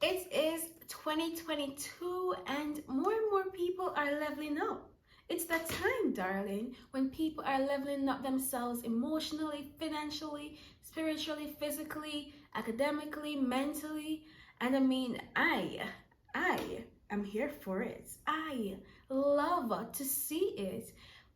It is 2022 and more people are leveling up. It's that time, darling, when people are leveling up themselves emotionally, financially, spiritually, physically, academically, mentally. And I am here for it. I love to see it.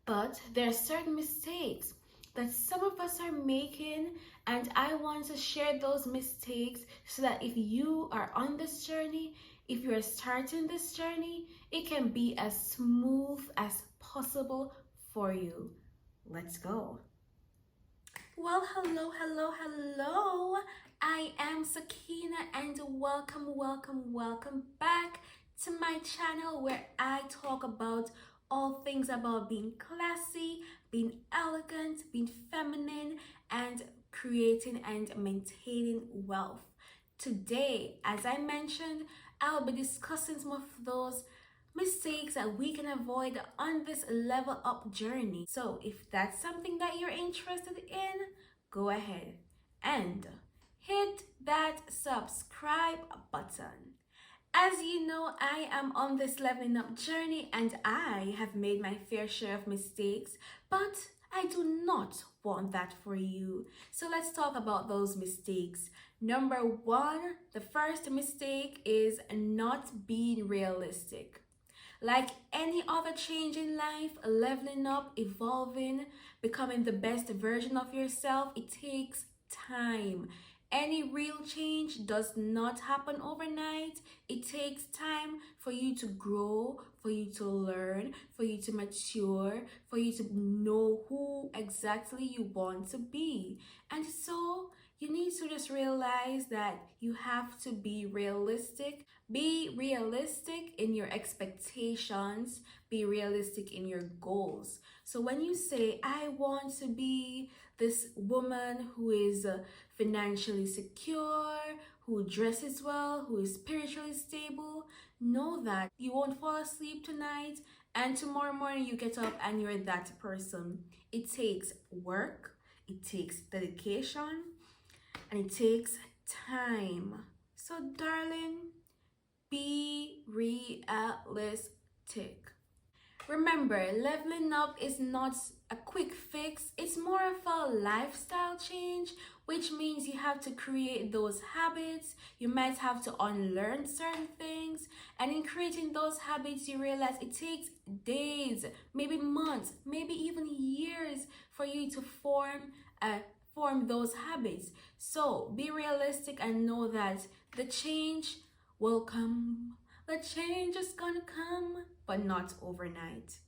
But there are certain mistakes that some of us are making, and I want to share those mistakes so that if you are on this journey, if you are starting this journey, it can be as smooth as possible for you. Let's go. Well, hello. I am Sakina and welcome back to my channel where I talk about all things about being classy, being elegant, being feminine, and creating and maintaining wealth. Today, as I mentioned, I'll be discussing some of those mistakes that we can avoid on this level up journey. So if that's something that you're interested in, go ahead and hit that subscribe button. As you know, I am on this leveling up journey and I have made my fair share of mistakes, but I do not want that for you. So let's talk about those mistakes. Number one, the first mistake is not being realistic. Like any other change in life, leveling up, evolving, becoming the best version of yourself, it takes time. Any real change does not happen overnight. It takes time for you to grow, for you to learn, for you to mature, for you to know who exactly you want to be. And so you need to just realize that you have to be realistic. Be realistic in your expectations. Be realistic in your goals. So when you say, I want to be this woman who is financially secure, who dresses well, who is spiritually stable, know that you won't fall asleep tonight and tomorrow morning you get up and you're that person. It takes work, it takes dedication, and it takes time. So darling, be realistic. Remember, leveling up is not a quick fix, it's more of a lifestyle change, which means you have to create those habits. You might have to unlearn certain things, and in creating those habits, you realize it takes days, maybe months, maybe even years for you to form those habits. So be realistic and know that the change will come. The change is gonna come, but not overnight.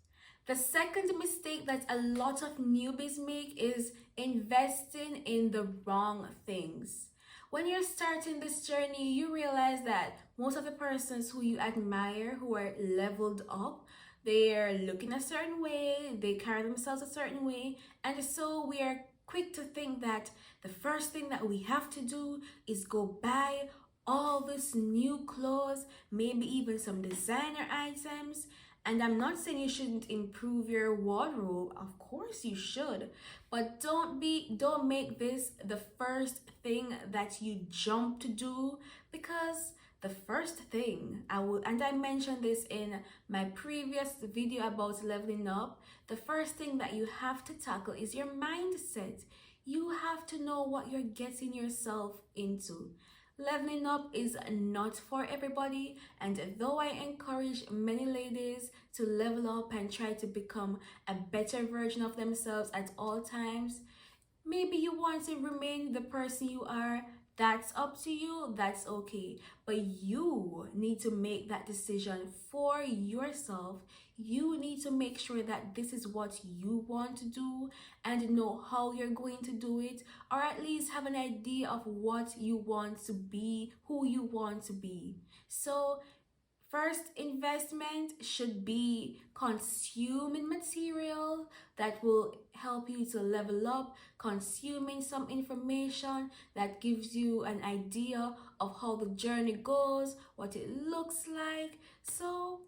The second mistake that a lot of newbies make is investing in the wrong things. When you're starting this journey, you realize that most of the persons who you admire, who are leveled up, they're looking a certain way, they carry themselves a certain way, and so we are quick to think that the first thing that we have to do is go buy all this new clothes, maybe even some designer items. And I'm not saying you shouldn't improve your wardrobe. Of course you should. But don't make this the first thing that you jump to do, because the first thing I mentioned this in my previous video about leveling up, the first thing that you have to tackle is your mindset. You have to know what you're getting yourself into. Leveling up is not for everybody, and though I encourage many ladies to level up and try to become a better version of themselves at all times, maybe you want to remain the person you are. That's up to you, that's okay. But you need to make that decision for yourself. You need to make sure that this is what you want to do and know how you're going to do it, or at least have an idea of what you want to be, who you want to be. So first investment should be consuming material that will help you to level up, consuming some information that gives you an idea of how the journey goes, what it looks like, so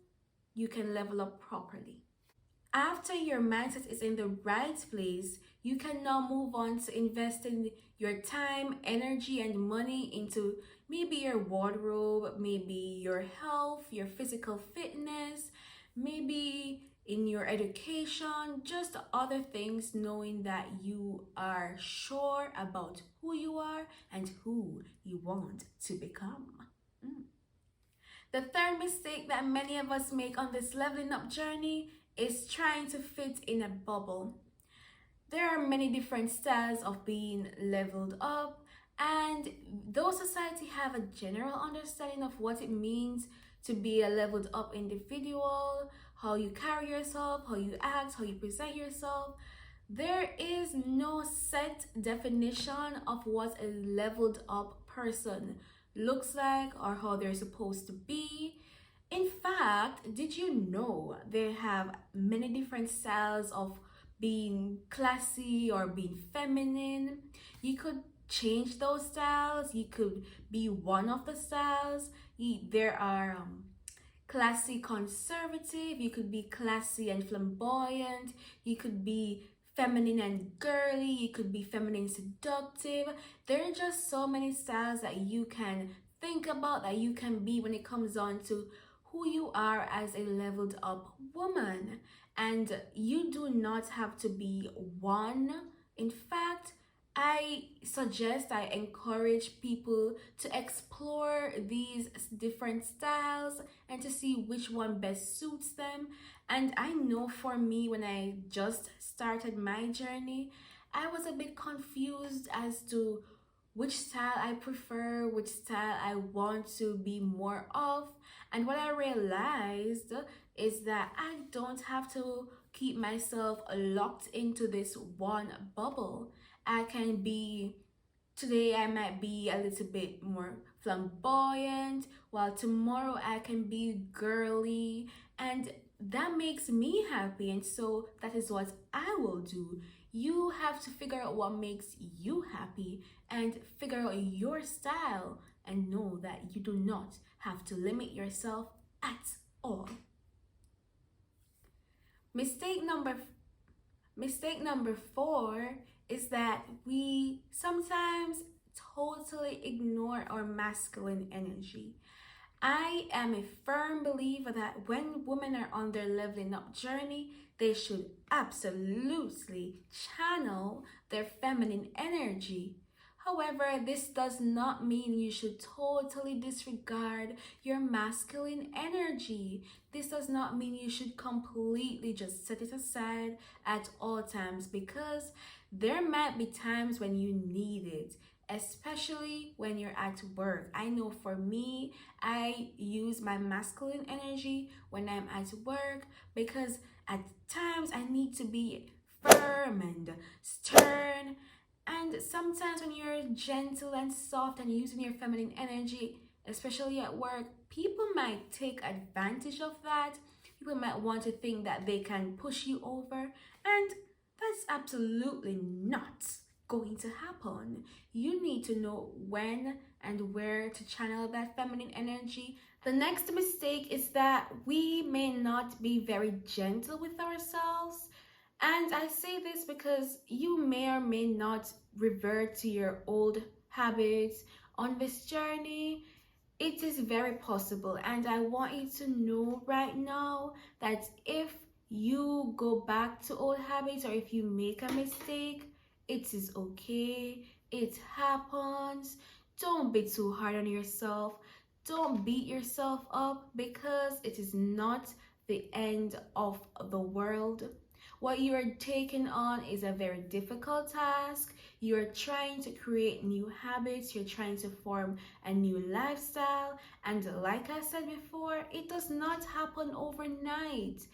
you can level up properly. After your mindset is in the right place, you can now move on to investing your time, energy, and money into Maybe your wardrobe, maybe your health, your physical fitness, maybe in your education, just other things, knowing that you are sure about who you are and who you want to become. Mm. The third mistake that many of us make on this leveling up journey is trying to fit in a bubble. There are many different styles of being leveled up, and though society have a general understanding of what it means to be a leveled up individual, how you carry yourself, how you act, how you present yourself, there is no set definition of what a leveled up person looks like or how they're supposed to be. In fact, did you know they have many different styles of being classy or being feminine? You could change those styles. You could be one of the styles. There are classy conservative, you could be classy and flamboyant, you could be feminine and girly, you could be feminine seductive. There are just so many styles that you can think about, that you can be when it comes on to who you are as a leveled up woman. And you do not have to be one. In fact, I suggest, I encourage people to explore these different styles and to see which one best suits them. And I know for me, when I just started my journey, I was a bit confused as to which style I prefer, which style I want to be more of. And what I realized is that I don't have to keep myself locked into this one bubble. I can be, today I might be a little bit more flamboyant, while tomorrow I can be girly, and that makes me happy. And so that is what I will do. You have to figure out what makes you happy and figure out your style, and know that you do not have to limit yourself at all. Mistake number Mistake number four is that we sometimes totally ignore our masculine energy. I am a firm believer that when women are on their leveling up journey, they should absolutely channel their feminine energy. However, this does not mean you should totally disregard your masculine energy. This does not mean you should completely just set it aside at all times, because there might be times when you need it, especially when you're at work. I know for me, I use my masculine energy when I'm at work, because at times I need to be firm and stern. And sometimes when you're gentle and soft and using your feminine energy, especially at work, people might take advantage of that. People might want to think that they can push you over, and that's absolutely not going to happen. You need to know when and where to channel that feminine energy. The next mistake is that we may not be very gentle with ourselves. And I say this because you may or may not revert to your old habits on this journey. It is very possible, and I want you to know right now that if you go back to old habits, or if you make a mistake, it is okay. It happens. Don't be too hard on yourself. Don't beat yourself up, because it is not the end of the world. What you are taking on is a very difficult task. You're trying to create new habits, you're trying to form a new lifestyle, and like I said before, it does not happen overnight.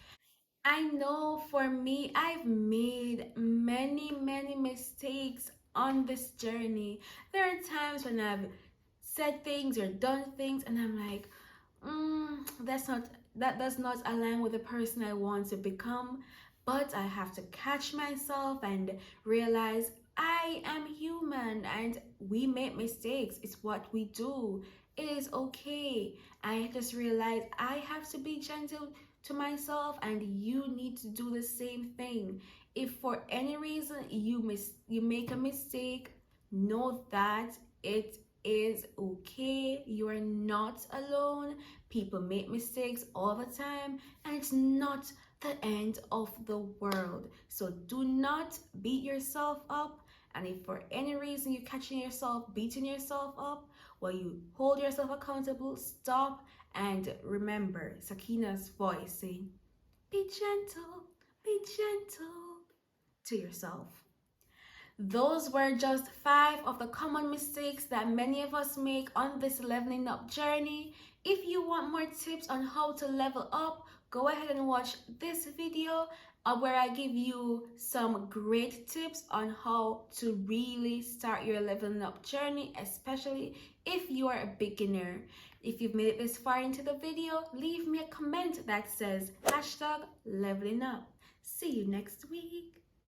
I know for me, I've made many mistakes on this journey. There are times when I've said things or done things, and I'm like, that does not align with the person I want to become. But I have to catch myself and realize I am human and we make mistakes. It's what we do. It is okay. I just realized I have to be gentle to myself, and you need to do the same thing. If for any reason you make a mistake, know that it is okay. You are not alone. People make mistakes all the time, and it's not the end of the world. So do not beat yourself up. And if for any reason you're catching yourself beating yourself up, well, you hold yourself accountable, stop, and remember Sakina's voice saying, be gentle to yourself. Those were just 5 of the common mistakes that many of us make on this leveling up journey. If you want more tips on how to level up, go ahead and watch this video where I give you some great tips on how to really start your leveling up journey, especially if you are a beginner. If you've made it this far into the video, leave me a comment that says #leveling up. See you next week.